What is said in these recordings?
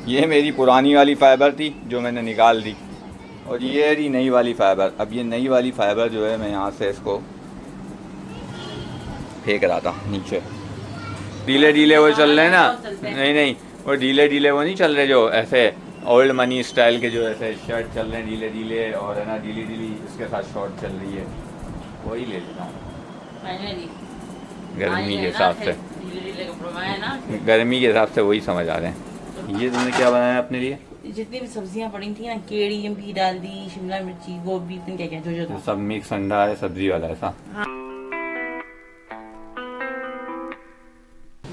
ये मेरी पुरानी वाली फाइबर थी जो मैंने निकाल दी, और ये रही नई वाली फाइबर। अब ये नई वाली फाइबर जो है मैं यहाँ से इसको फेंक रहा था नीचे। ढीले ढीले वो चल रहे हैं ना, नहीं नहीं, वो ढीले ढीले वो नहीं चल रहे जो ऐसे ओल्ड मनी स्टाइल के, जो ऐसे शर्ट चल रहे हैं ढीले ढीले, और है ना ढीली ढीली इसके साथ शॉर्ट चल रही है, वही ले लेता हूँ गर्मी के हिसाब से। गर्मी के हिसाब से वही समझ आ रहे हैं। ये तुमने क्या बनाया अपने लिए? जितनी भी सब्जियां पड़ी थी ना, केड़ी भी डाल दी, शिमला मिर्ची, गोभी, क्या क्या जो था सब मिक्स अंडा है, सब्जी वाला ऐसा।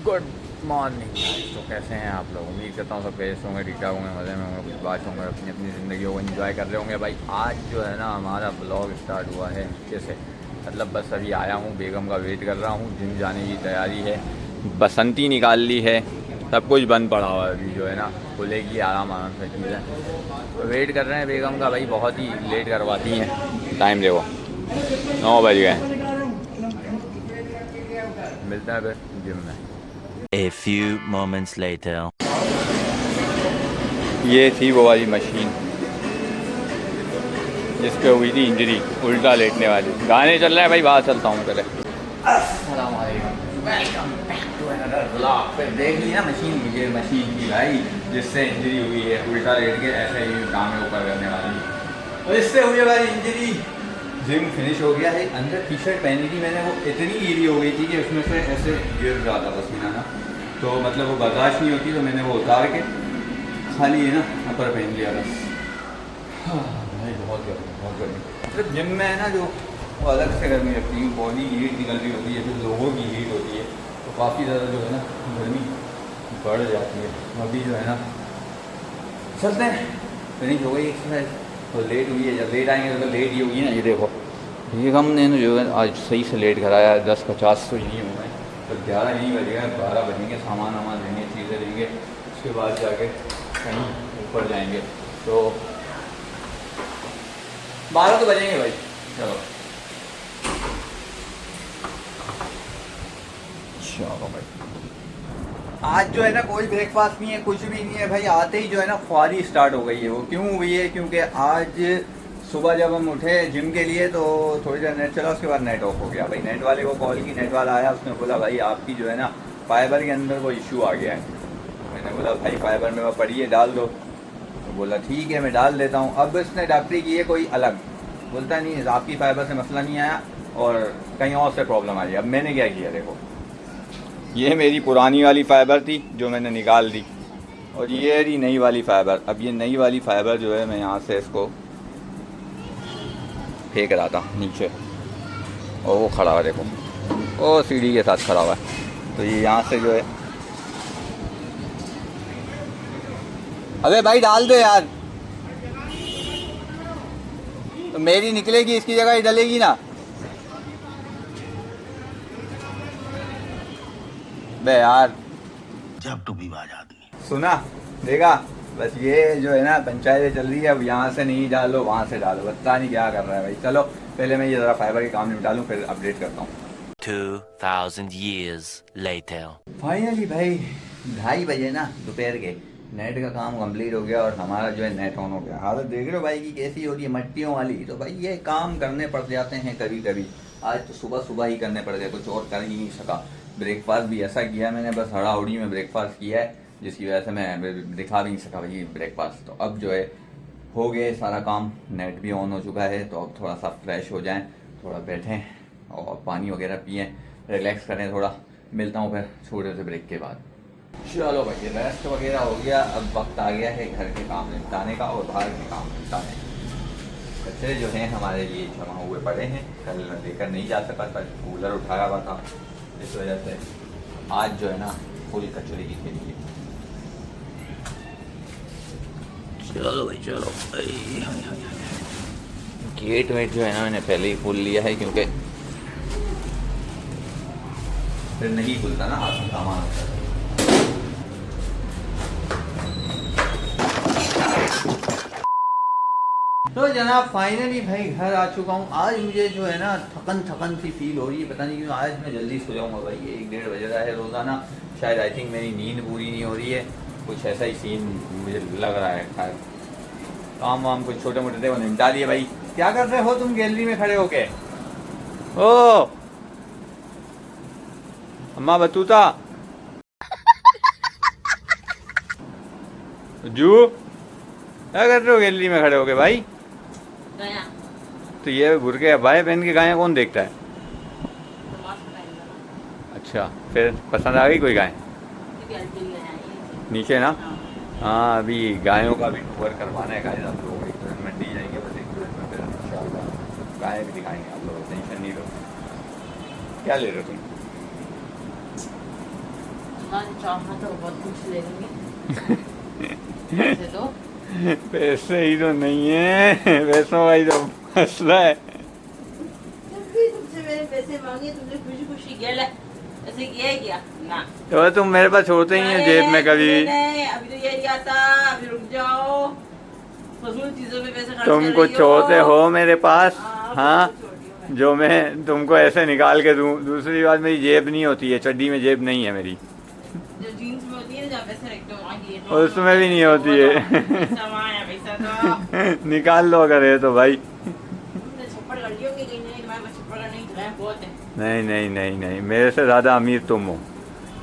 Good morning. तो कैसे हैं आप लोग? उम्मीद करता हूँ सब कैसे होंगे, ठीक ठाक होंगे, मज़े में होंगे, कुछ बात होंगे, अपनी अपनी ज़िंदगी को एंजॉय कर रहे होंगे। भाई आज जो है ना हमारा ब्लॉग स्टार्ट हुआ है नीचे से, मतलब बस अभी आया हूँ, बेगम का वेट कर रहा हूँ, जिम जाने की तैयारी है, बसंती निकाल ली है, सब कुछ बंद पड़ा हुआ है अभी, जो है ना खुलेगी आराम आराम से चीज़ें। तो वेट कर रहे हैं बेगम का, भाई बहुत ही लेट करवाती हैं। टाइम देखो 9 बज गए। मिलता है फिर जिम में। A few moments later. ये थी वो वाली मशीन जिस पे हुई थी इंजरी, उल्टा लेटने वाली। गाने चल रहे हैं भाई, बाहर चलता हूँ पहले। अस्सलाम वालेकुम, welcome back to another vlog. फिर देख ली ना मशीन, ये मशीन की भाई जिससे इंजरी हुई है, उल्टा लेट के ऐसे ही टांगे ऊपर करने वाली, तो इससे हुई भाई इंजरी। जिम फिनिश हो गया है। अंदर टी शर्ट पहनी थी मैंने, वो इतनी गीली हो गई थी कि उसमें से ऐसे गिर रहा था पसीना ना, तो मतलब वो बर्दाश्त नहीं होती, तो मैंने वो उतार के खाली है ना अपर पहन लिया बस। भाई बहुत गर्मी, बहुत गर्मी। मतलब जिम में है ना जो वो अलग से गर्मी लगती है, बॉडी हीट निकल रही होती है, फिर लोगों की हीट होती है, तो काफ़ी ज़्यादा जो है ना गर्मी बढ़ जाती है। अभी जो है ना चलते हैं, फिनिश हो गई एक्सरसाइज, तो लेट हुई है, जब लेट आएंगे तो लेट ही होगी ना। ये देखो ये हमने जो है आज सही से लेट कराया है, 10:50 तो यहीं हुए हैं, तो 11 यहीं बजेगा, 12 बजेंगे, सामान वामान लेंगे, चीज़ें लेंगे, उसके बाद जाके कहीं ऊपर जाएंगे, तो 12 तो बजेंगे भाई। चलो चलो भाई। आज जो है ना कोई ब्रेकफास्ट नहीं है, कुछ भी नहीं है भाई। आते ही जो है ना ख्वारी स्टार्ट हो गई है। वो क्यों हुई है? क्योंकि आज सुबह जब हम उठे जिम के लिए तो थोड़ी देर नेट चला, उसके बाद नेट ऑफ हो गया। भाई नेट वाले को कॉल की, नेट वाला आया, उसने बोला भाई आपकी जो है ना फाइबर के अंदर कोई इशू आ गया है। मैंने बोला भाई फाइबर में वो पड़ी है, डाल दो। तो बोला ठीक है मैं डाल देता हूँ। अब इसने डॉक्टरी की है कोई अलग, बोलता नहीं आपकी फाइबर से मसला नहीं आया और कहीं और से प्रॉब्लम आ रही है। अब मैंने क्या किया देखो, ये मेरी पुरानी वाली फाइबर थी जो मैंने निकाल दी, और ये रही नई वाली फाइबर। अब ये नई वाली फाइबर जो है मैं यहाँ से इसको फेंक रहा था नीचे, और वो खड़ा हुआ देखो, वो सीढ़ी के साथ खड़ा हुआ है। तो ये यहाँ से जो है, अबे भाई डाल दो यार, तो मेरी निकलेगी, इसकी जगह ही डलेगी ना बे यार। जब टू विवाद आदमी सुना देखा, बस ये जो है ना पंचायत चल रही है। अब यहाँ से नहीं डालो, वहाँ से डालो, पता नहीं क्या कर रहा है भाई। चलो पहले मैं ये ज़रा फाइबर के काम निपटा लूँ, फिर अपडेट करता हूँ। 2000 years later. फाइनली भाई 2:30 बजे ना दोपहर के नेट का काम कंप्लीट हो गया, और हमारा जो है नेट ऑन हो गया। हालत देख रहे हो भाई की कैसी हो रही है, मट्टियों वाली। तो भाई ये काम करने पड़ जाते हैं कभी कभी। आज तो सुबह सुबह ही करने पड़ गए, कुछ और कर ही नहीं सका। ब्रेकफास्ट भी ऐसा किया मैंने, बस हड़ाहुड़ी में ब्रेकफास्ट किया है, जिसकी वजह से मैं दिखा भी नहीं सका भाई ब्रेकफास्ट। तो अब जो है हो गया सारा काम, नेट भी ऑन हो चुका है, तो अब थोड़ा सा फ्रेश हो जाएं, थोड़ा बैठें और पानी वगैरह पिएं, रिलैक्स करें थोड़ा। मिलता हूँ फिर छोटे से ब्रेक के बाद। चलो भाई रेस्ट वगैरह हो गया, अब वक्त आ गया है घर के काम निपटाने का और बाहर के काम निपटाने का। कचरे जो हैं हमारे लिए जमा हुए पड़े हैं, कल लेकर नहीं जा सका था, कूलर उठाया हुआ था, इस वजह से आज जो है ना फुल कचरे की खेती है। चलो भाई चलो भाई। गेट वेट जो है ना मैंने पहले ही खोल लिया है, क्योंकि फिर नहीं खुलता ना हाथ में सामान होता है। तो जनाब फाइनली भाई घर आ चुका हूँ। आज मुझे जो है ना थकन सी फील हो रही है, पता नहीं क्यों। आज मैं जल्दी सो जाऊँगा भाई, 1-1:30 बज रहा है रोज़ाना। शायद आई थिंक मेरी नींद पूरी नहीं हो रही है, कुछ ऐसा ही सीन मुझे लग रहा है। खैर काम वाम कुछ छोटे मोटे थे वो निपटा दिए। भाई क्या कर रहे हो तुम गैलरी में खड़े होके? ओ अम्मा बतूता जू क्या कर रहे हो गैलरी में खड़े होके भाई? गया तो ये बुरके अबाए पहन के गायें कौन देखता है? तो मास्क पहन लेना। अच्छा फिर पसंद आ गई कोई गाय? क्योंकि अल्टीरिया है ये। नीचे ना? हाँ। हाँ अभी गायों का भी टूर करवाना है गाइस आप लोगों को। एक मंडी जाएंगे बस एक दिन में, फिर इंशाल्लाह गायें भी दिखाएंगे आप लोगों को, टेंशन नहीं लो। क्या ले रहे हो तुम? तुम्हारी चाहा तो बहुत कुछ ले लूंगी। वैसे तो पैसे ही तो नहीं है, पैसों का ही तो मसला है। जब भी तुमसे मैंने पैसे मांगे तुमने खुशी खुशी किया ले, ऐसे किया है क्या? ना तो तुम मेरे पास छोड़ते ही हैं जेब में कभी। नहीं, अभी तो ये लिया था, अभी रुक जाओ। फजूल चीजों में पैसे खर्च तुम कर कुछ रही छोड़ते हो मेरे पास? हाँ, हाँ कुछ छोड़ दियो मैं। जो मैं तुमको ऐसे निकाल के दूं। दूसरी बात मेरी जेब नहीं होती है, चड्डी में जेब नहीं है मेरी। जो जीन्स में होती है जहाँ पैसे रखते हो वहाँ की है। उसमें भी नहीं होती है। पैसा वहाँ है, पैसा तो निकाल लो अगर है तो भाई। तुमने छप्पड़ कर लियो कि कहीं नहीं, तुम्हारे पास छप्पड़ का नहीं चलाया बहुत है। नहीं नहीं नहीं नहीं, मेरे से ज़्यादा अमीर तुम हो।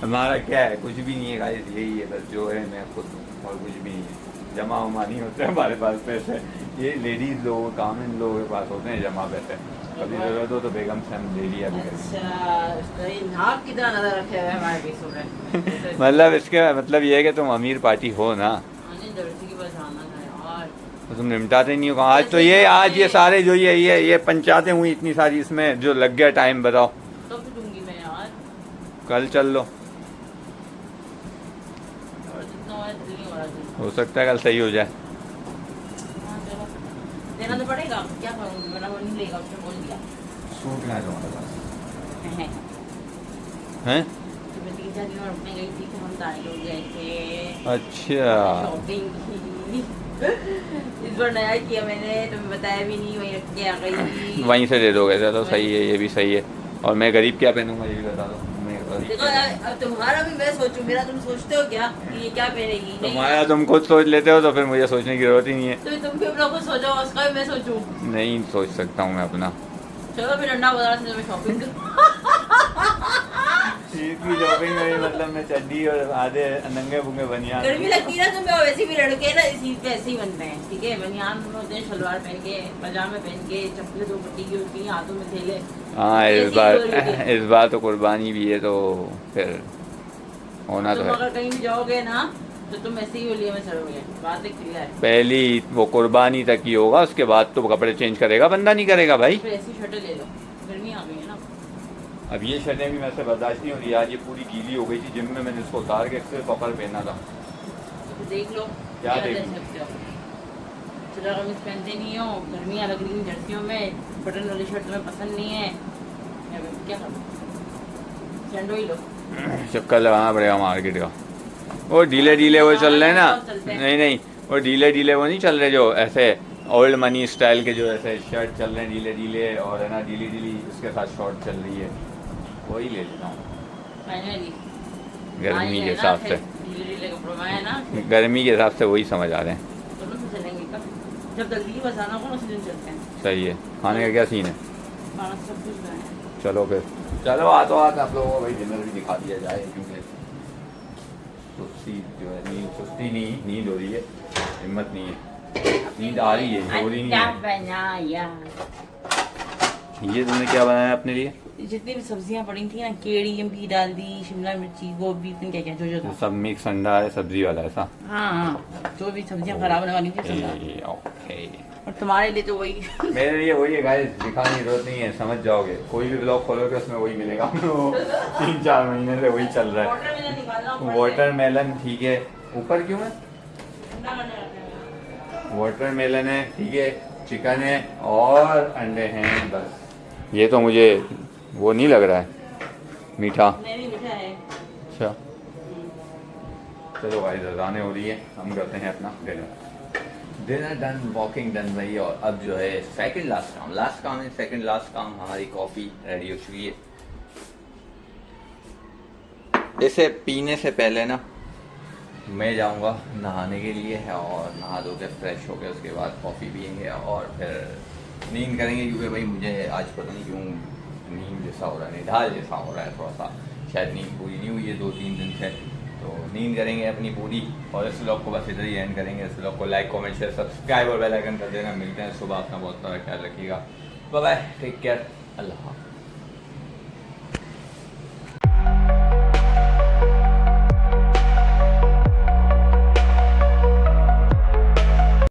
हमारा क्या है, कुछ भी नहीं है गाइस, यही है बस जो है मैं खुद हूँ और कुछ भी नहीं है। जमा वमा नहीं होते हमारे पास पैसे। ये लेडीज़ लोग कामिन लोगों के पास होते हैं जमा पैसे। कभी ज़रूरत हो तो बेगम से हम ले लिया भी करेंगे। अच्छा, उसका ये नाक की तरह नजर रखे हुए हैं हमारे पैसों में। मतलब इसके मतलब ये है कि तुम अमीर पार्टी हो ना, आने दर्जी के पास आना था यार। तो तुम निपटाते नहीं हो। आज ये सारे जो ये पंचायतें हुई इतनी सारी, इसमें जो लग गया टाइम बताओ। तो भी दूंगी मैं यार, कल चल लो, और जितना हो दिल नहीं हो रहा दिल। हो सकता है कल सही हो जाए। हाँ, चलो। देना तो पड़ेगा, क्या करूँगी, मेरा वो नहीं लेगा, उसने बोल दिया। सूट ना तुम्हारे पास हैं। हैं? तो मैं 3-4 दिन और रुकने गई थी तो हम दाएँ लोग गए थे अच्छा शॉपिंग की। इस बार नया किया मैंने, तुम्हें बताया भी नहीं, वहीं रख के आ गई। वहीं से दे दोगे तो सही है, ये भी सही है। और मैं गरीब क्या पहनूंगा ये भी बता दो। मैं गरीब देखो यार, अब तुम्हारा भी मैं सोचूं, मेरा तुम सोचते हो क्या कि ये क्या पहनेगी? नहीं। तुम्हारा तुम खुद सोच लेते हो तो फिर मुझे सोचने की जरूरत ही नहीं है। तो तुम भी अपना कुछ सोचो, उसका भी मैं सोचूं। नहीं सोच सकता हूँ मैं अपना। चलो फिर अंडा बाजार से मैं शॉपिंग करूँ। चीज की शॉपिंग में मतलब मैं चड्डी और आधे नंगे बुंगे बनियान। गर्मी लगती है ना तुम्हें, और वैसे भी लड़के ना इसी पे ऐसे ही बनते हैं, ठीक है? बनियान में होते हैं, शलवार पहन के, पजामे पहन के, चप्पलें 2 पट्टी की होती हैं, हाथों में थैले। हाँ ऐसे इस बार तो कुर्बानी भी है तो फिर होना तो तुम है। अगर कहीं भी जाओगे ना तो तुम ऐसे ही होलिये में चलोगे, बात एक क्लियर है। पहली वो कुर्बानी तक ही होगा, उसके बाद तो कपड़े चेंज करेगा बंदा, नहीं करेगा भाई। फिर ऐसी शर्टें ले लो, गर्मी आ गई है ना। अब ये शर्टें भी मेरे से बर्दाश्त नहीं हो रही। आज ये पूरी गीली हो गई थी जिम में, मैंने इसको उतार के सिर्फ पकड़ पहना था। तो देख लो क्या देख देखूं? सकते हो। चलो कमीज पहनते नहीं हो, गर्मियाँ लग रही हैं जर्सियों में, बटन वाली शर्ट में पसंद नहीं है, क्या करो, सैंडो ही लो। चक्कर लगाना पड़ेगा मार्केट का। वो ढीले वो चल रहे हैं ना, नहीं नहीं वो ढीले वो नहीं चल रहे जो ऐसे ओल्ड मनी स्टाइल के, जो ऐसे शर्ट चल रहे हैं ढीले और है ना ढीली उसके साथ शॉर्ट चल रही है, वही ले लेता हूँ फाइनली गर्मी के हिसाब से। ढीले कपड़ों में है ना, गर्मी के हिसाब से वही समझ आ रहे हैं। दोनों से चलेंगे कब, जब जल्दी बस आना होगा उसी दिन चलते हैं। सही है। खाने का क्या सीन है? खाना सब कुछ बनाए। चलो फिर चलो आते आप लोगों को भाई डिनर भी दिखा दिया जाए, क्योंकि सुस्ती जो है सुस्ती नहीं, नींद हो रही है, हिम्मत नहीं है, नींद आ रही है, हो रही नहीं है। बनाया ये तुमने क्या बनाया अपने लिए? जितनी भी सब्जियां पड़ी थी ना, केड़ी भी डाल दी, शिमला मिर्ची, गोभी, क्या क्या जो था सब मिक्स अंडा है, सब्जी वाला ऐसा। हाँ, जो भी सब्जियां खराब होने वाली थी सब डाल दी। ओके और तुम्हारे लिए तो वही। मेरे लिए वही है गाइस, दिखाने की जरूरत नहीं है, समझ जाओगे। कोई भी ब्लॉग खोलोगे उसमें वही मिलेगा। 3-4 महीने से वही चल रहा है। वाटरमेलन निकालना ऊपर से। वाटरमेलन ठीक है, ऊपर क्यों है? ठंडा करने रखा है। वाटरमेलन है ठीक है, चिकन है और अंडे हैं बस। ये तो मुझे वो नहीं लग रहा है मीठा। नहीं मीठा है। अच्छा चलो भाई अज़ानें हो रही है, हम करते हैं अपना डिनर डन, वॉकिंग डन भाई। और अब जो है सेकंड लास्ट काम है, सेकंड लास्ट काम, हमारी कॉफ़ी रेडी हो चुकी है। इसे पीने से पहले ना मैं जाऊंगा नहाने के लिए है और नहा धो के फ्रेश हो के उसके बाद कॉफ़ी पियेंगे और फिर नींद करेंगे, क्योंकि भाई मुझे आज पता नहीं क्यों नींद जैसा हो रहा है, निढाल जैसा हो रहा है थोड़ा सा, शायद नींद पूरी नहीं हुई है 2-3 दिन से। तो नींद करेंगे अपनी पूरी और इस व्लॉग को बस इधर ही एंड करेंगे। इस व्लॉग को लाइक कमेंट शेयर सब्सक्राइब और बेल आइकन कर देना। मिलते हैं सुबह, अपना बहुत सारा ख्याल रखिएगा। बाय बाय, टेक केयर, अल्लाह हाफ़िज़।